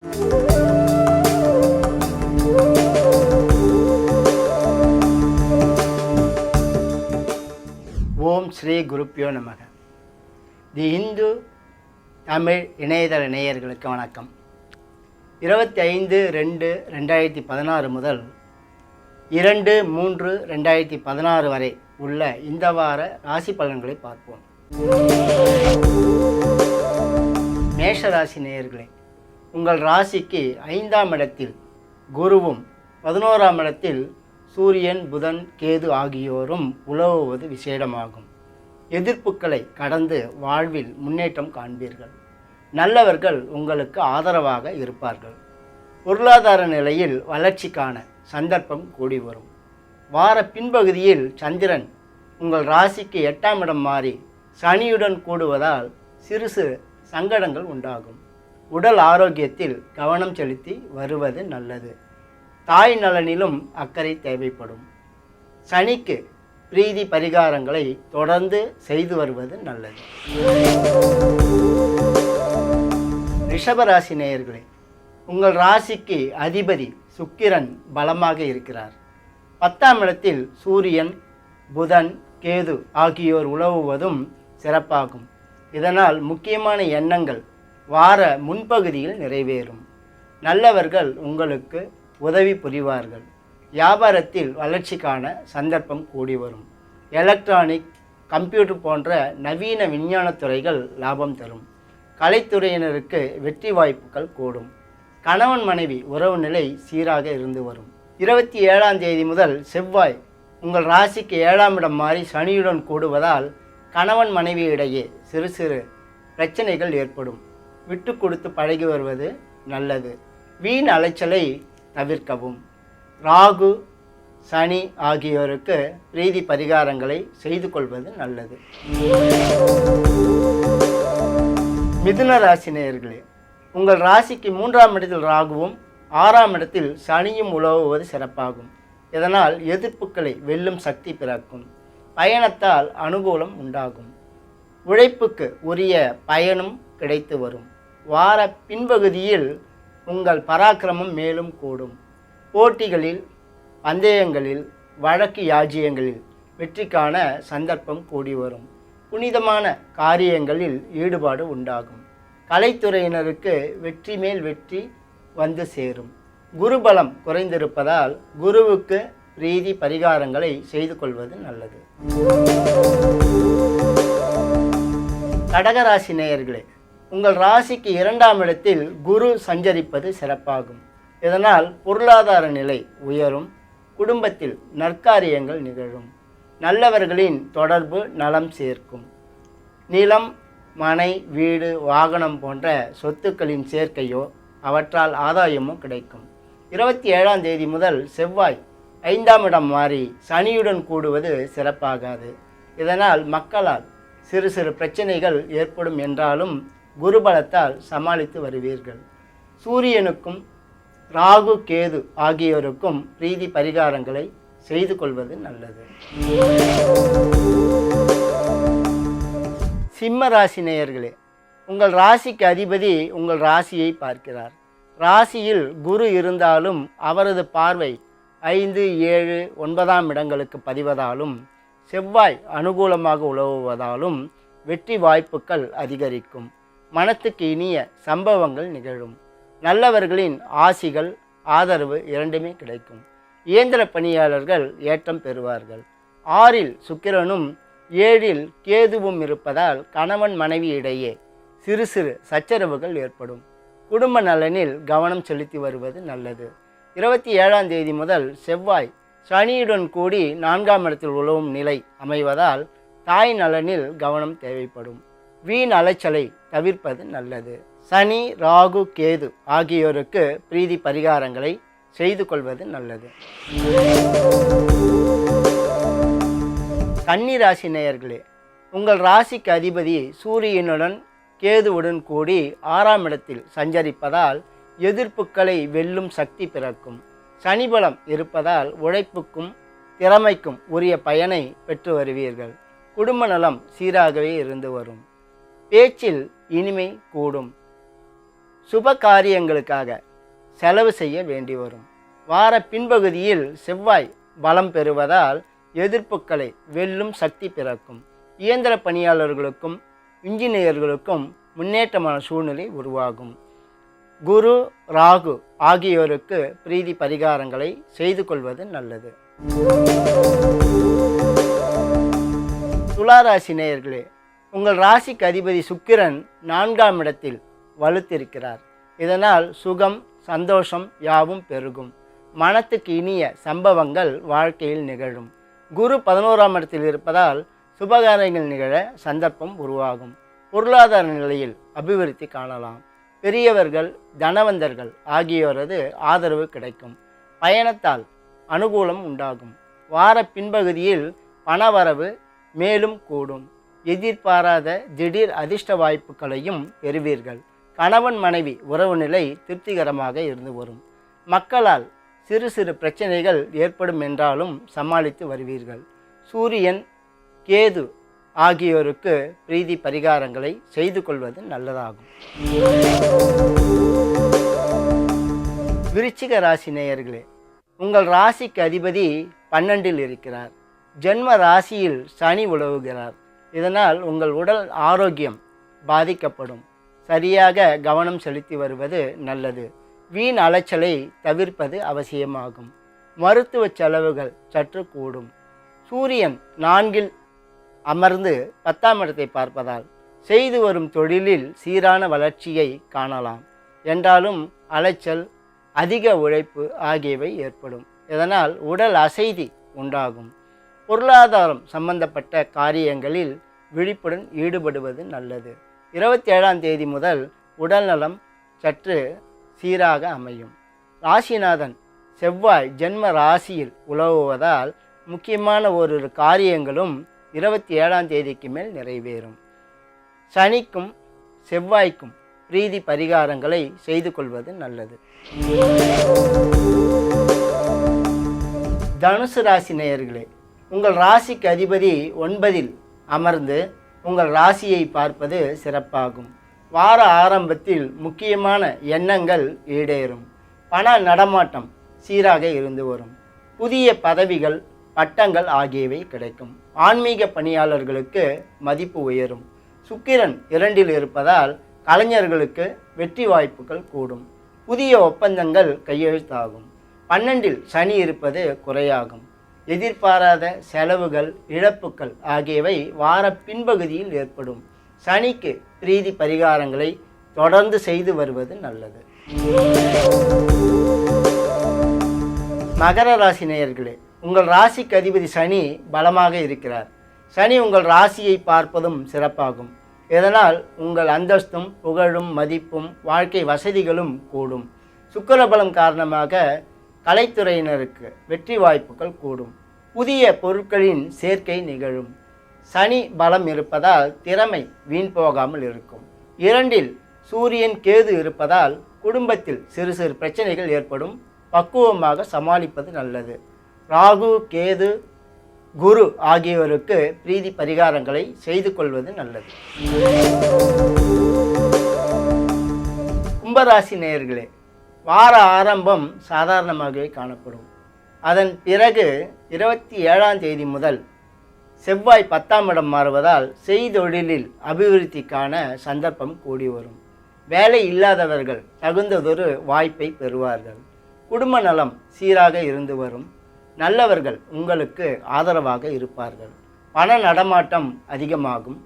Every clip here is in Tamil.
ஓம் ஸ்ரீ குருப்பியோ நமக. தி இந்து தமிழ் இணையதள நேயர்களுக்கு வணக்கம். 25/2/2016 முதல் 2/3/2016 வரை உள்ள இந்த வார ராசி பலன்களை பார்ப்போம். மேஷராசி நேயர்களே, உங்கள் ராசிக்கு 5ஆம் இடத்தில் குருவும் 11ஆம் இடத்தில் சூரியன், புதன், கேது ஆகியோரும் உலவுவது விசேடமாகும். எதிர்ப்புகளை கடந்து வாழ்வில் முன்னேற்றம் காண்பீர்கள். நல்லவர்கள் உங்களுக்கு ஆதரவாக இருப்பார்கள். பொருளாதார நிலையில் வளர்ச்சிக்கான சந்தர்ப்பம் கூடி வரும். வார பின்பகுதியில் சந்திரன் உங்கள் ராசிக்கு 8ஆம் இடம் மாறி சனியுடன் கூடுவதால் சிறு சிறு சங்கடங்கள் உண்டாகும். உடல் ஆரோக்கியத்தில் கவனம் செலுத்தி வருவது நல்லது. தாய் நலனிலும் அக்கறை தேவைப்படும். சனிக்கு பிரீதி பரிகாரங்களை தொடர்ந்து செய்து வருவது நல்லது. ரிஷபராசி நேயர்களே, உங்கள் ராசிக்கு அதிபதி சுக்கிரன் பலமாக இருக்கிறார். 10ஆம் இடத்தில் சூரியன், புதன், கேது ஆகியோர் உலவுவதும் சிறப்பாகும். இதனால் முக்கியமான எண்ணங்கள் வார முன்பகுதியில் நிறைவேறும். நல்லவர்கள் உங்களுக்கு உதவி புரிவார்கள். வியாபாரத்தில் வளர்ச்சிக்கான சந்தர்ப்பம் கூடி வரும். எலக்ட்ரானிக், கம்ப்யூட்டர் போன்ற நவீன விஞ்ஞான துறைகள் லாபம் தரும். கலைத்துறையினருக்கு வெற்றி வாய்ப்புகள் கூடும். கணவன் மனைவி உறவு நிலை சீராக இருந்து வரும். 27ஆம் தேதி முதல் செவ்வாய் உங்கள் ராசிக்கு 7ஆம் இடம் மாறி சனியுடன் கூடுவதால் கணவன் மனைவி இடையே சிறு சிறு பிரச்சனைகள் ஏற்படும். விட்டு கொடுத்து பழகி வருவது நல்லது. வீண் அலைச்சலை தவிர்க்கவும். ராகு, சனி ஆகியோருக்கு பிரீதி பரிகாரங்களை செய்து கொள்வது நல்லது. மிதுன ராசி நேயர்களே, உங்கள் ராசிக்கு 3ஆம் இடத்தில் ராகுவும் 6ஆம் இடத்தில் சனியும் உலவுவது சிறப்பாகும். இதனால் எதிர்ப்புகளை வெல்லும் சக்தி பிறக்கும். பயணத்தால் அனுகூலம் உண்டாகும். உழைப்புக்கு உரிய பயனும் கிடைத்து வரும். வார பின்பகுதியில் உங்கள் பராக்கிரமம் மேலும் கூடும். போட்டிகளில், பந்தயங்களில், வழக்கு யாஜியங்களில் வெற்றிக்கான சந்தர்ப்பம் கூடி வரும். புனிதமான காரியங்களில் ஈடுபாடு உண்டாகும். கலைத்துறையினருக்கு வெற்றி மேல் வெற்றி வந்து சேரும். குருபலம் குறைந்திருப்பதால் குருவுக்கு பிரீதி பரிகாரங்களை செய்து கொள்வது நல்லது. கடகராசி நேயர்களே, உங்கள் ராசிக்கு 2ஆம் இடத்தில் குரு சஞ்சரிப்பது சிறப்பாகும். இதனால் பொருளாதார நிலை உயரும். குடும்பத்தில் நற்காரியங்கள் நிகழும். நல்லவர்களின் தொடர்பு நலம் சேர்க்கும். நிலம், மனை, வீடு, வாகனம் போன்ற சொத்துக்களின் சேர்க்கையோ அவற்றால் ஆதாயமோ கிடைக்கும். 27ஆம் தேதி முதல் செவ்வாய் 5ஆம் இடம் மாறி சனியுடன் கூடுவது சிறப்பாகாது. இதனால் மக்களால் சிறு சிறு பிரச்சனைகள் ஏற்படும் என்றாலும் குருபலத்தால் சமாளித்து வருவீர்கள். சூரியனுக்கும் ராகு, கேது ஆகியோருக்கும் பிரீதி பரிகாரங்களை செய்து கொள்வது நல்லது. சிம்ம ராசி நேயர்களே, உங்கள் ராசிக்கு அதிபதி உங்கள் ராசியை பார்க்கிறார். ராசியில் குரு இருந்தாலும் அவரது பார்வை 5, 7, 9ஆம் இடங்களுக்கு பதிவதாலும் செவ்வாய் அனுகூலமாக உலவுவதாலும் வெற்றி வாய்ப்புகள் அதிகரிக்கும். மனத்துக்கு இனிய சம்பவங்கள் நிகழும். நல்லவர்களின் ஆசிகள், ஆதரவு இரண்டுமே கிடைக்கும். இயந்திர பணியாளர்கள் ஏற்றம் பெறுவார்கள். 6இல் சுக்கிரனும் 7இல் கேதுவும் இருப்பதால் கணவன் மனைவி இடையே சிறு சிறு சச்சரவுகள் ஏற்படும். குடும்ப நலனில் கவனம் செலுத்தி வருவது நல்லது. 27ஆம் தேதி முதல் செவ்வாய் சனியுடன் கூடி 4ஆம் இடத்தில் உலவும் நிலை அமைவதால் தாய் நலனில் கவனம் தேவைப்படும். வீண் அலைச்சலை தவிர்ப்பது நல்லது. சனி, ராகு, கேது ஆகியோருக்கு பிரீதி பரிகாரங்களை செய்து கொள்வது நல்லது. கன்னி ராசி நேயர்களே, உங்கள் ராசிக்கு அதிபதி சூரியனுடன் கேதுவுடன் கூடி 6ஆம் இடத்தில் சஞ்சரிப்பதால் எதிர்ப்புகளை வெல்லும் சக்தி பிறக்கும். சனிபலம் இருப்பதால் உழைப்புக்கும் திறமைக்கும் உரிய பயனை பெற்று வருவீர்கள். குடும்ப நலம் சீராகவே இருந்து வரும். பேச்சில் இனிமை கூடும். சுப காரியங்களுக்காக செலவு செய்ய வேண்டி வரும். வார பின்பகுதியில் செவ்வாய் பலம் பெறுவதால் எதிர்ப்புகளை வெல்லும் சக்தி பிறக்கும். இயந்திர பணியாளர்களுக்கும் இன்ஜினியர்களுக்கும் முன்னேற்றமான சூழ்நிலை உருவாகும். குரு ராகு ஆகியோருக்கு பிரீதி பரிகாரங்களை செய்து கொள்வது நல்லது. துளாராசி நேயர்களே, உங்கள் ராசிக்கு அதிபதி சுக்கிரன் 4ஆம் இடத்தில் வலுத்திருக்கிறார். இதனால் சுகம் சந்தோஷம் யாவும் பெருகும். மனத்துக்கு இனிய சம்பவங்கள் வாழ்க்கையில் நிகழும். குரு 11ஆம் இடத்தில் இருப்பதால் சுபகாரியங்கள் நிகழ சந்தர்ப்பம் உருவாகும். பொருளாதார நிலையில் அபிவிருத்தி காணலாம். பெரியவர்கள் தனவந்தர்கள் ஆகியோரது ஆதரவு கிடைக்கும். பயணத்தால் அனுகூலம் உண்டாகும். வார பின்பகுதியில் பணவரவு மேலும் கூடும். எதிர்பாராத திடீர் அதிர்ஷ்ட வாய்ப்புகளையும் பெறுவீர்கள். கணவன் மனைவி உறவு நிலை திருப்திகரமாக இருந்து வரும். மக்களால் சிறு சிறு பிரச்சனைகள் ஏற்படும் என்றாலும் சமாளித்து வருவீர்கள். சூரியன் கேது ஆகியோருக்கு பிரீதி பரிகாரங்களை செய்து கொள்வது நல்லதாகும். விருச்சிக ராசி நேயர்களே, உங்கள் ராசிக்கு அதிபதி 12இல் இருக்கிறார். ஜென்ம ராசியில் சனி உலவுகிறார். இதனால் உங்கள் உடல் ஆரோக்கியம் பாதிக்கப்படும். சரியாக கவனம் செலுத்தி வருவது நல்லது. வீண் அலைச்சலை தவிர்ப்பது அவசியமாகும். மருத்துவ செலவுகள் சற்று கூடும். சூரியன் 4இல் அமர்ந்து 10ஆம் இடத்தை பார்ப்பதால் செய்து வரும் தொழிலில் சீரான வளர்ச்சியை காணலாம். என்றாலும் அலைச்சல் அதிக உழைப்பு ஆகியவை ஏற்படும். இதனால் உடல் அசைதி உண்டாகும். பொருளாதாரம் சம்பந்தப்பட்ட காரியங்களில் விழிப்புடன் ஈடுபடுவது நல்லது. 27ஆம் தேதி முதல் உடல்நலம் சற்று சீராக அமையும். ராசிநாதன் செவ்வாய் ஜென்ம ராசியில் உலவுவதால் முக்கியமான ஒரு காரியங்களும் 27ஆம் தேதிக்கு மேல் நிறைவேறும். சனிக்கும் செவ்வாய்க்கும் பிரீதி பரிகாரங்களை செய்து கொள்வது நல்லது. தனுசு ராசி நேயர்களே, உங்கள் ராசிக்கு அதிபதி 9இல் அமர்ந்து உங்கள் ராசியை பார்ப்பது சிறப்பாகும். வார ஆரம்பத்தில் முக்கியமான எண்ணங்கள் ஈடேறும். பண நடமாட்டம் சீராக இருந்து வரும். புதிய பதவிகள் பட்டங்கள் ஆகியவை கிடைக்கும். ஆன்மீக பணியாளர்களுக்கு மதிப்பு உயரும். சுக்கிரன் 2இல் இருப்பதால் கலைஞர்களுக்கு வெற்றி வாய்ப்புகள் கூடும். புதிய ஒப்பந்தங்கள் கையெழுத்தாகும். 12இல் சனி இருப்பது குறையாகும். எதிர்பாராத செலவுகள் இழப்புகள் ஆகியவை வார பின்பகுதியில் ஏற்படும். சனிக்கு பிரீதி பரிகாரங்களை தொடர்ந்து செய்து வருவது நல்லது. மகர ராசி நேயர்களே, உங்கள் ராசிக்கு அதிபதி சனி பலமாக இருக்கிறார். சனி உங்கள் ராசியை பார்ப்பதும் சிறப்பாகும். இதனால் உங்கள் அந்தஸ்தும் புகழும் மதிப்பும் வாழ்க்கை வசதிகளும் கூடும். சுக்கிரபலம் காரணமாக கலைத்துறையினருக்கு வெற்றி வாய்ப்புகள் கூடும். புதிய பொருட்களின் சேர்க்கை நிகழும். சனி பலம் இருப்பதால் திறமை வீண் போகாமல் இருக்கும். 2இல் சூரியன் கேது இருப்பதால் குடும்பத்தில் சிறு சிறு பிரச்சனைகள் ஏற்படும். பக்குவமாக சமாளிப்பது நல்லது. ராகு கேது குரு ஆகியோருக்கு பிரீதி பரிகாரங்களை செய்து கொள்வது நல்லது. கும்பராசி நேயர்களே, வார ஆரம்பம் சாதாரணமாகவே காணப்படும். அதன் பிறகு 27ஆம் தேதி முதல் செவ்வாய் 10ஆம் இடம் மாறுவதால் செய்தொழிலில் அபிவிருத்திக்கான சந்தர்ப்பம் கூடி வரும். வேலை இல்லாதவர்கள் தகுந்ததொரு வாய்ப்பை பெறுவார்கள். குடும்ப நலம் சீராக இருந்து வரும். நல்லவர்கள் உங்களுக்கு ஆதரவாக இருப்பார்கள். பண நடமாட்டம் அதிகமாகும்.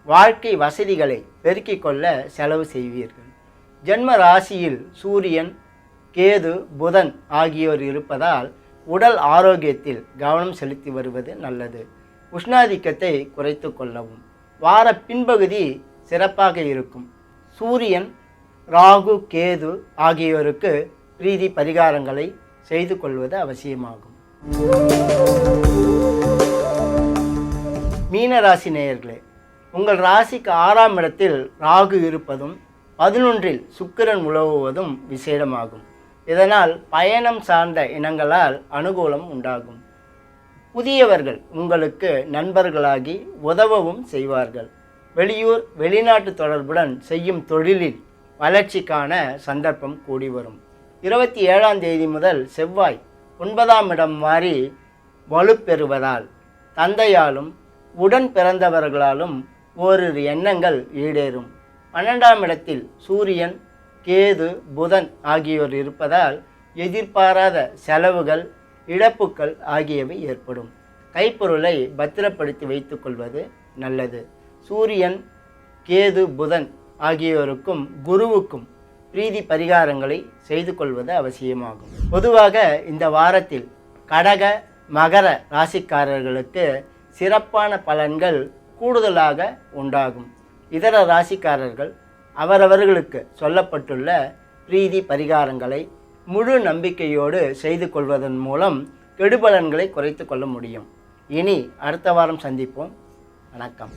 வாழ்க்கை வசதிகளை பெருக்கிக் கொள்ள செலவு செய்வீர்கள். ஜென்ம ராசியில் சூரியன் கேது புதன் ஆகியோர் இருப்பதால் உடல் ஆரோக்கியத்தில் கவனம் செலுத்தி வருவது நல்லது. உஷ்ணாதிக்கத்தை குறைத்து கொள்ளவும். வார பின்பகுதி சிறப்பாக இருக்கும். சூரியன் ராகு கேது ஆகியோருக்கு பிரீதி பரிகாரங்களை செய்து கொள்வது அவசியமாகும். மீனராசி நேயர்களே, உங்கள் ராசிக்கு 6ஆம் இடத்தில் ராகு இருப்பதும் 11இல் சுக்கிரன் உலவுவதும் விசேடமாகும். இதனால் பயணம் சார்ந்த இனங்களால் அனுகூலம் உண்டாகும். புதியவர்கள் உங்களுக்கு நண்பர்களாகி உதவவும் செய்வார்கள். வெளியூர் வெளிநாட்டு தொடர்புடன் செய்யும் தொழிலில் வளர்ச்சிக்கான சந்தர்ப்பம் கூடி வரும். 27ஆம் தேதி முதல் செவ்வாய் 9ஆம் இடம் மாறி வலுப்பெறுவதால் தந்தையாலும் உடன் பிறந்தவர்களாலும் ஓரிரு எண்ணங்கள் ஈடேறும். 12ஆம் இடத்தில் சூரியன், கேது, புதன் ஆகியோர் இருப்பதால் எதிர்பாராத செலவுகள், இழப்புக்கள் ஆகியவை ஏற்படும். கைப்பொருளை பத்திரப்படுத்தி வைத்துக் கொள்வது நல்லது. சூரியன், கேது, புதன் ஆகியோருக்கும் குருவுக்கும் பிரீதி பரிகாரங்களை செய்து கொள்வது அவசியமாகும். பொதுவாக இந்த வாரத்தில் கடக, மகர ராசிக்காரர்களுக்கு சிறப்பான பலன்கள் கூடுதலாக உண்டாகும். இதர ராசிக்காரர்கள் அவரவர்களுக்கு சொல்லப்பட்டுள்ள பிரீதி பரிகாரங்களை முழு நம்பிக்கையோடு செய்து கொள்வதன் மூலம் கெடுபலன்களை குறைத்து கொள்ள முடியும். இனி அடுத்த வாரம் சந்திப்போம். வணக்கம்.